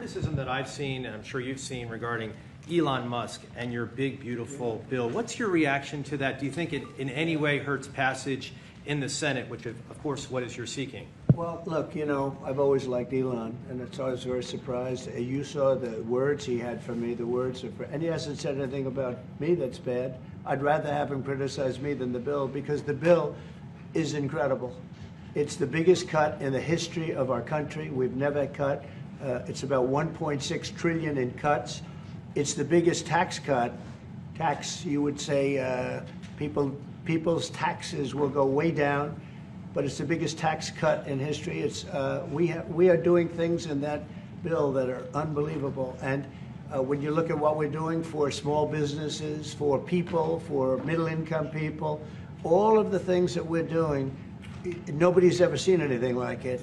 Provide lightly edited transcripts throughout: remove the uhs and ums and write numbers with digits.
criticism that I've seen, and I'm sure you've seen, regarding Elon Musk and your big, beautiful bill. What's your reaction to that? Do you think it in any way hurts passage in the Senate, which, of course, what is you're seeking? Well, look, you know, I've always liked Elon, and it's always very surprised. You saw the words he had for me, the words of, and he hasn't said anything about me that's bad. I'd rather have him criticize me than the bill, because the bill is incredible. It's the biggest cut in the history of our country. We've never cut. It's about 1.6 trillion in cuts. It's the biggest tax cut. You would say, people's taxes will go way down, but it's the biggest tax cut in history. It's we are doing things in that bill that are unbelievable. And when you look at what we're doing for small businesses, for people, for middle-income people, all of the things that we're doing, nobody's ever seen anything like it.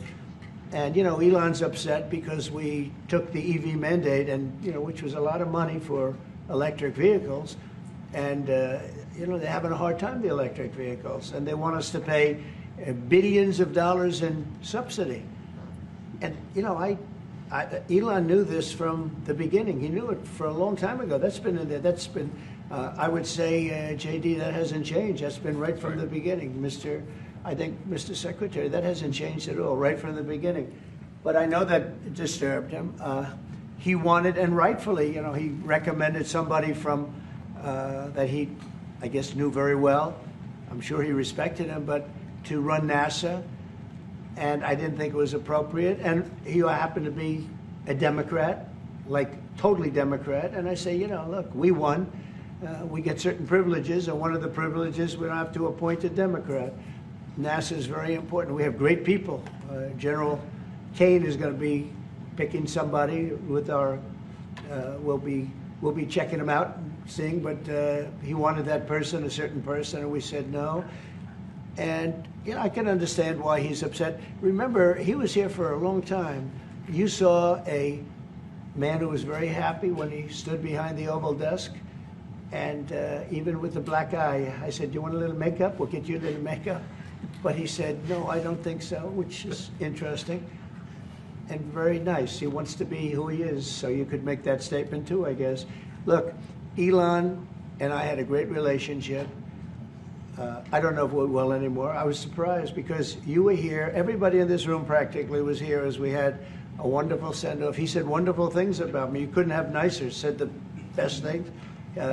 And, you know, Elon's upset because we took the EV mandate, and, you know, which was a lot of money for electric vehicles. And, you know, they're having a hard time, the electric vehicles. And they want us to pay billions of dollars in subsidy. And, you know, Elon knew this from the beginning. He knew it for a long time ago. That's been in there. That's been, I would say, JD, that hasn't changed. That's been right from the beginning, Mr. Secretary, that hasn't changed at all, right from the beginning. But I know that it disturbed him. He wanted, and rightfully, you know, he recommended somebody from that he, I guess, knew very well. I'm sure he respected him, but to run NASA, and I didn't think it was appropriate. And he happened to be a Democrat, like totally Democrat. And I say, you know, look, we won. We get certain privileges, and one of the privileges, we don't have to appoint a Democrat. NASA is very important. We have great people. General Kane is going to be picking somebody with our. We'll be checking him out, and seeing. But he wanted that person, a certain person, and we said no. And you know, I can understand why he's upset. Remember, he was here for a long time. You saw a man who was very happy when he stood behind the Oval desk, and even with the black eye, I said, "Do you want a little makeup? We'll get you a little makeup." But he said, "No, I don't think so," which is interesting and very nice. He wants to be who he is, so you could make that statement too, I guess. Look, Elon and I had a great relationship. I don't know if we're well anymore. I was surprised because you were here. Everybody in this room practically was here as we had a wonderful send-off. He said wonderful things about me. You couldn't have nicer. Said the best things.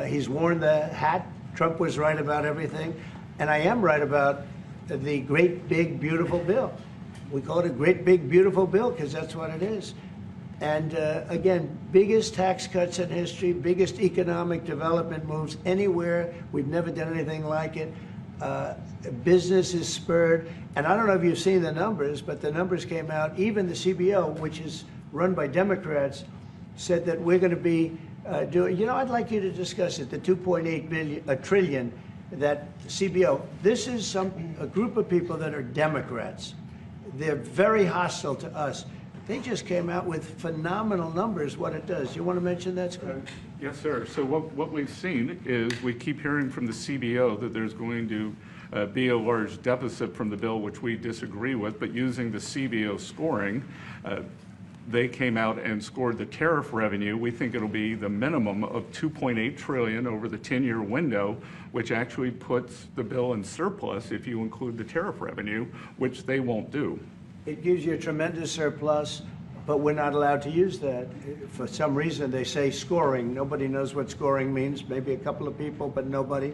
He's worn the hat. Trump was right about everything. And I am right about the great, big, beautiful bill. We call it a great, big, beautiful bill because that's what it is. And again, biggest tax cuts in history, biggest economic development moves anywhere. We've never done anything like it. Business is spurred. And I don't know if you've seen the numbers, but the numbers came out. Even the CBO, which is run by Democrats, said that we're going to be doing, you know, I'd like you to discuss it, the 2.8 trillion that CBO, this is a group of people that are Democrats. They're very hostile to us. They just came out with phenomenal numbers, what it does. You want to mention that, Scott? Yes, sir. So what we've seen is we keep hearing from the CBO that there's going to be a large deficit from the bill, which we disagree with, but using the CBO scoring, they came out and scored the tariff revenue. We think it'll be the minimum of 2.8 trillion over the 10-year window, which actually puts the bill in surplus if you include the tariff revenue, which they won't do. It gives you a tremendous surplus, but we're not allowed to use that. For some reason, they say scoring. Nobody knows what scoring means. Maybe a couple of people, but nobody.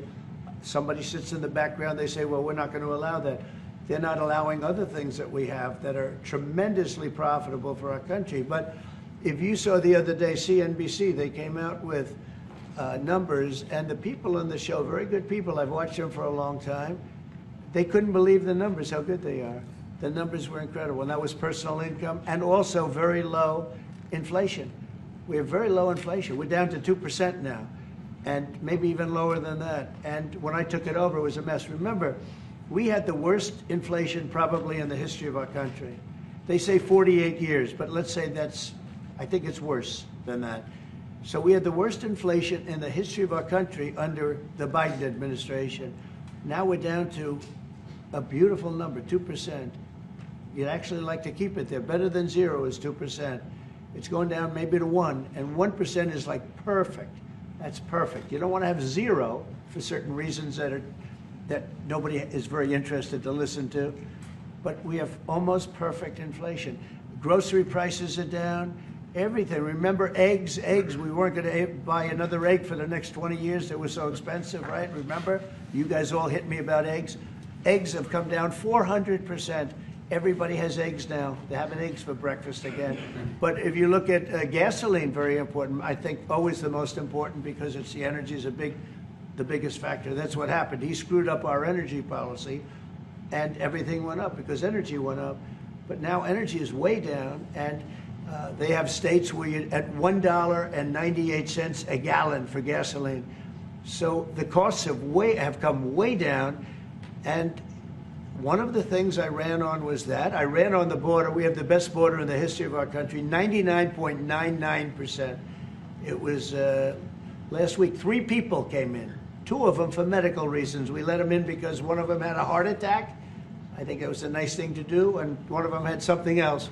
Somebody sits in the background. They say, well, we're not going to allow that. They're not allowing other things that we have that are tremendously profitable for our country. But if you saw the other day, CNBC, they came out with numbers, and the people on the show, very good people, I've watched them for a long time, they couldn't believe the numbers, how good they are. The numbers were incredible, and that was personal income and also very low inflation. We have very low inflation. We're down to 2% now, and maybe even lower than that. And when I took it over, it was a mess. Remember, we had the worst inflation probably in the history of our country. They say 48 years, but let's say I think it's worse than that. So we had the worst inflation in the history of our country under the Biden administration. Now we're down to a beautiful number, 2%. You'd actually like to keep it there. Better than zero is 2%. It's going down maybe to 1, and 1% is like perfect. That's perfect. You don't want to have 0 for certain reasons that nobody is very interested to listen to. But we have almost perfect inflation. Grocery prices are down. Everything. Remember eggs? Eggs. We weren't going to buy another egg for the next 20 years. They were so expensive, right? Remember? You guys all hit me about eggs. Eggs have come down 400%. Everybody has eggs now. They're having eggs for breakfast again. But if you look at gasoline, very important. I think always the most important because it's the energy is the biggest factor. That's what happened. He screwed up our energy policy, and everything went up because energy went up. But now energy is way down, and they have states where you're at $1.98 a gallon for gasoline. So the costs have come way down, and one of the things I ran on was that. I ran on the border. We have the best border in the history of our country, 99.99%. It was last week, 3 people came in, 2 of them for medical reasons. We let them in because one of them had a heart attack. I think it was a nice thing to do, and one of them had something else.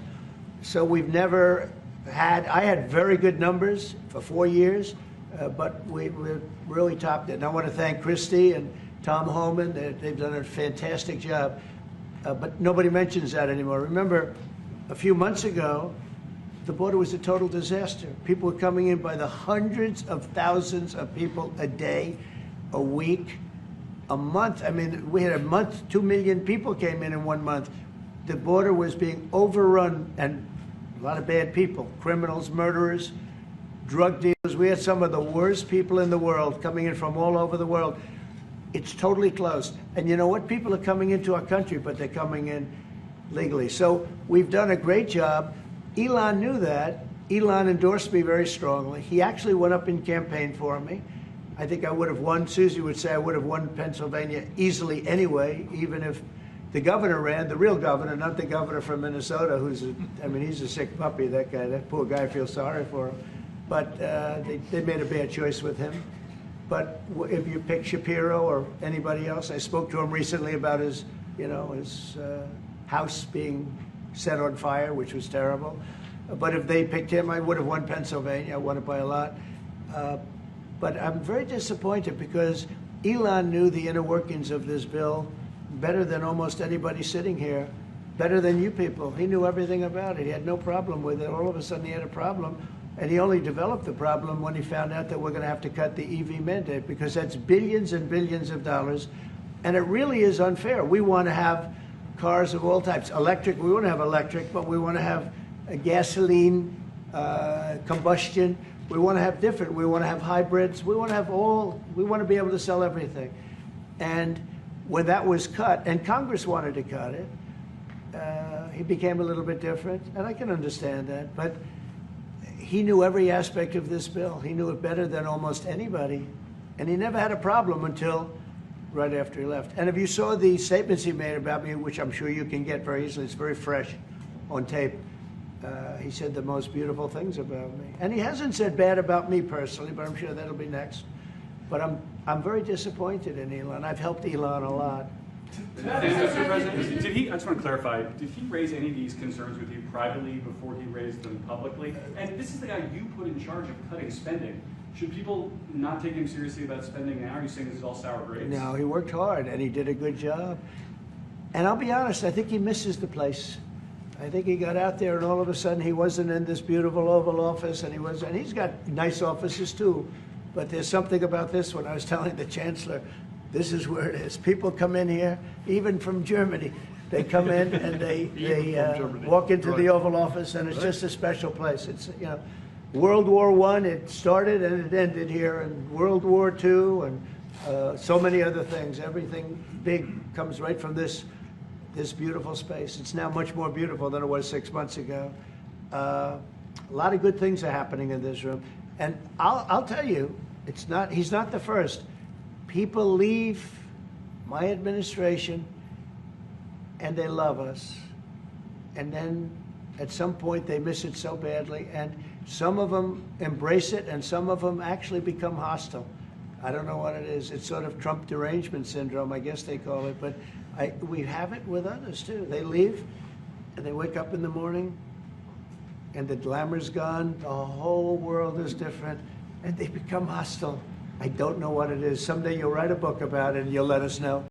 So we've never had, I had very good numbers for 4 years, but we really topped it. And I want to thank Christie and Tom Homan. They've done a fantastic job. But nobody mentions that anymore. Remember, a few months ago, the border was a total disaster. People were coming in by the hundreds of thousands of people a day, a week, a month. I mean, we had a month, 2 million people came in 1 month. The border was being overrun, and a lot of bad people, criminals, murderers, drug dealers. We had some of the worst people in the world coming in from all over the world. It's totally closed. And you know what? People are coming into our country, but they're coming in legally. So we've done a great job. Elon knew that. Elon endorsed me very strongly. He actually went up in campaign for me. I think I would have won. Susie would say I would have won Pennsylvania easily anyway, even if the governor ran, the real governor, not the governor from Minnesota, he's a sick puppy, that guy. That poor guy, I feel sorry for him. But they made a bad choice with him. But if you pick Shapiro or anybody else, I spoke to him recently about his house being set on fire, which was terrible. But if they picked him, I would have won Pennsylvania. I won it by a lot. But I'm very disappointed because Elon knew the inner workings of this bill better than almost anybody sitting here, better than you people. He knew everything about it. He had no problem with it. All of a sudden he had a problem. And he only developed the problem when he found out that we're going to have to cut the EV mandate because that's billions and billions of dollars. And it really is unfair. We want to have cars of all types. Electric, we want to have electric, but we want to have a gasoline, combustion. We want to have different. We want to have hybrids. We want to have all. We want to be able to sell everything. And when that was cut, and Congress wanted to cut it, he became a little bit different. And I can understand that. But he knew every aspect of this bill. He knew it better than almost anybody. And he never had a problem until right after he left. And if you saw the statements he made about me, which I'm sure you can get very easily, it's very fresh on tape, he said the most beautiful things about me. And he hasn't said bad about me personally, but I'm sure that'll be next. But I'm very disappointed in Elon. I've helped Elon a lot. Mr. President, I just want to clarify, did he raise any of these concerns with you privately before he raised them publicly? And this is the guy you put in charge of cutting spending. Should people not take him seriously about spending now? Are you saying this is all sour grapes? No, he worked hard and he did a good job. And I'll be honest, I think he misses the place. I think he got out there and all of a sudden he wasn't in this beautiful Oval Office, and he's got nice offices too. But there's something about this one. I was telling the Chancellor, this is where it is. People come in here, even from Germany. They come in and they walk into the Oval Office, and it's just a special place. It's, World War I, it started and it ended here, and World War II, and so many other things. Everything big comes right from this beautiful space. It's now much more beautiful than it was 6 months ago. A lot of good things are happening in this room. And I'll tell you, he's not the first. People leave my administration and they love us. And then at some point they miss it so badly, and some of them embrace it and some of them actually become hostile. I don't know what it is. It's sort of Trump derangement syndrome, I guess they call it. But we have it with others too. They leave and they wake up in the morning and the glamour's gone, the whole world is different, and they become hostile. I don't know what it is. Someday you'll write a book about it and you'll let us know.